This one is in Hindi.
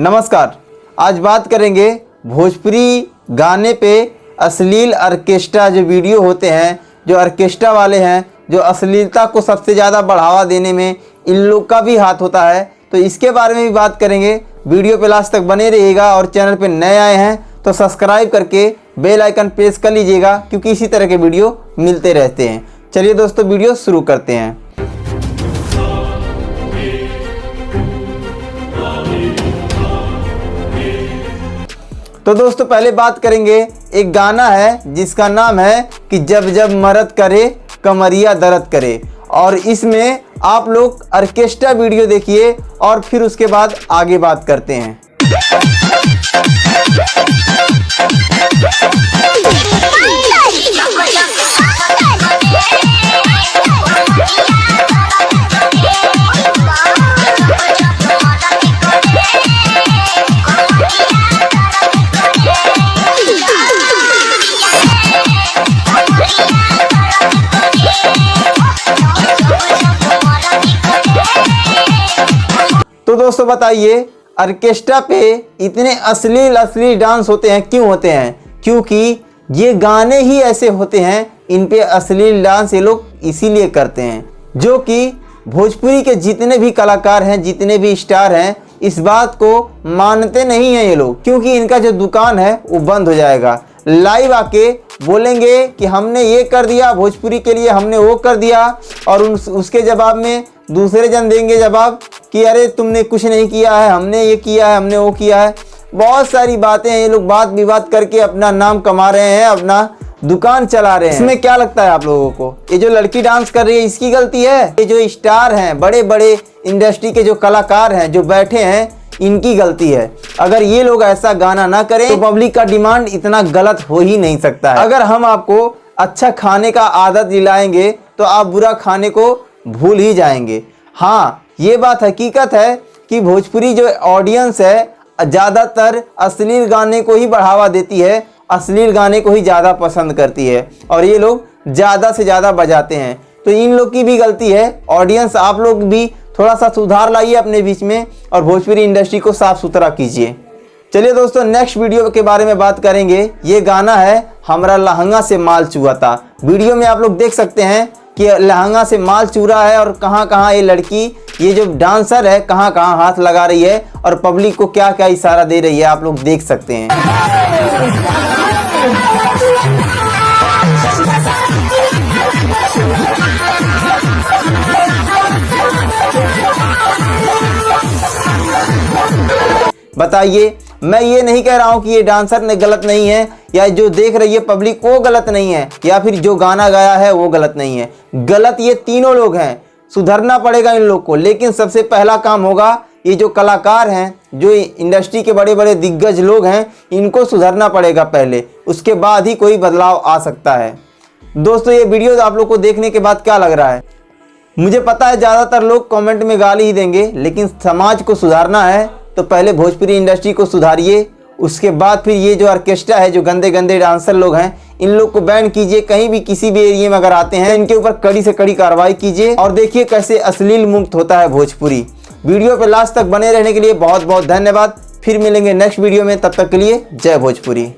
नमस्कार, आज बात करेंगे भोजपुरी गाने पे अश्लील ऑर्केस्ट्रा जो वीडियो होते हैं, जो ऑर्केस्ट्रा वाले हैं, जो अश्लीलता को सबसे ज़्यादा बढ़ावा देने में इन लोग का भी हाथ होता है। तो इसके बारे में भी बात करेंगे। वीडियो पे लास्ट तक बने रहिएगा और चैनल पे नए आए हैं तो सब्सक्राइब करके बेल आइकन प्रेस कर लीजिएगा, क्योंकि इसी तरह के वीडियो मिलते रहते हैं। चलिए दोस्तों, वीडियो शुरू करते हैं। तो दोस्तों, पहले बात करेंगे, एक गाना है जिसका नाम है कि जब जब मर्द करे कमरिया दर्द करे, और इसमें आप लोग ऑर्केस्ट्रा वीडियो देखिए और फिर उसके बाद आगे बात करते हैं। तो दोस्तों बताइए, ऑर्केस्ट्रा पे इतने अश्लील डांस होते हैं, क्यों होते हैं? क्योंकि ये गाने ही ऐसे होते हैं, इन पे अश्लील डांस ये लोग इसीलिए करते हैं। जो कि भोजपुरी के जितने भी कलाकार हैं, जितने भी स्टार हैं, इस बात को मानते नहीं हैं ये लोग, क्योंकि इनका जो दुकान है वो बंद हो जाएगा। लाइव आके बोलेंगे कि हमने ये कर दिया भोजपुरी के लिए, हमने वो कर दिया, और उसके जवाब में दूसरे जन देंगे जवाब कि अरे तुमने कुछ नहीं किया है, हमने ये किया है, हमने वो किया है। बहुत सारी बातें हैं, ये लोग बात विवाद करके अपना नाम कमा रहे हैं, अपना दुकान चला रहे हैं। इसमें क्या लगता है आप लोगों को? ये जो लड़की डांस कर रही है इसकी गलती है? ये जो स्टार हैं, बड़े बड़े इंडस्ट्री के जो कलाकार हैं जो बैठे हैं, इनकी गलती है? अगर ये लोग ऐसा गाना ना करें तो पब्लिक का डिमांड इतना गलत हो ही नहीं सकता है। अगर हम आपको अच्छा खाने का आदत दिलाएंगे तो आप बुरा खाने को भूल ही जाएंगे। हाँ, ये बात हकीकत है कि भोजपुरी जो ऑडियंस है ज़्यादातर अश्लील गाने को ही बढ़ावा देती है, अश्लील गाने को ही ज़्यादा पसंद करती है, और ये लोग ज़्यादा से ज़्यादा बजाते हैं। तो इन लोग की भी गलती है। ऑडियंस आप लोग भी थोड़ा सा सुधार लाइए अपने बीच में और भोजपुरी इंडस्ट्री को साफ सुथरा कीजिए। चलिए दोस्तों, नेक्स्ट वीडियो के बारे में बात करेंगे। ये गाना है हमरा लहंगा से माल चुआ था। वीडियो में आप लोग देख सकते हैं कि लहंगा से माल चूरा है, और कहाँ कहाँ ये लड़की, ये जो डांसर है, कहाँ कहाँ हाथ लगा रही है और पब्लिक को क्या क्या इशारा दे रही है, आप लोग देख सकते हैं। बताइए, मैं ये नहीं कह रहा हूँ कि ये डांसर ने गलत नहीं है, या जो देख रही है पब्लिक वो गलत नहीं है, या फिर जो गाना गाया है वो गलत नहीं है। गलत ये तीनों लोग हैं। सुधरना पड़ेगा इन लोग को। लेकिन सबसे पहला काम होगा, ये जो कलाकार हैं, जो इंडस्ट्री के बड़े बड़े दिग्गज लोग हैं, इनको सुधरना पड़ेगा पहले, उसके बाद ही कोई बदलाव आ सकता है। दोस्तों, ये वीडियो आप लोग को देखने के बाद क्या लग रहा है? मुझे पता है ज़्यादातर लोग कमेंट में गाली ही देंगे, लेकिन समाज को सुधारना है तो पहले भोजपुरी इंडस्ट्री को सुधारिए। उसके बाद फिर ये जो ऑर्केस्ट्रा है, जो गंदे गंदे डांसर लोग हैं, इन लोग को बैन कीजिए। कहीं भी किसी भी एरिया में अगर आते हैं, इनके ऊपर कड़ी से कड़ी कार्रवाई कीजिए और देखिए कैसे अश्लील मुक्त होता है भोजपुरी। वीडियो पे लास्ट तक बने रहने के लिए बहुत बहुत धन्यवाद। फिर मिलेंगे नेक्स्ट वीडियो में, तब तक के लिए जय भोजपुरी।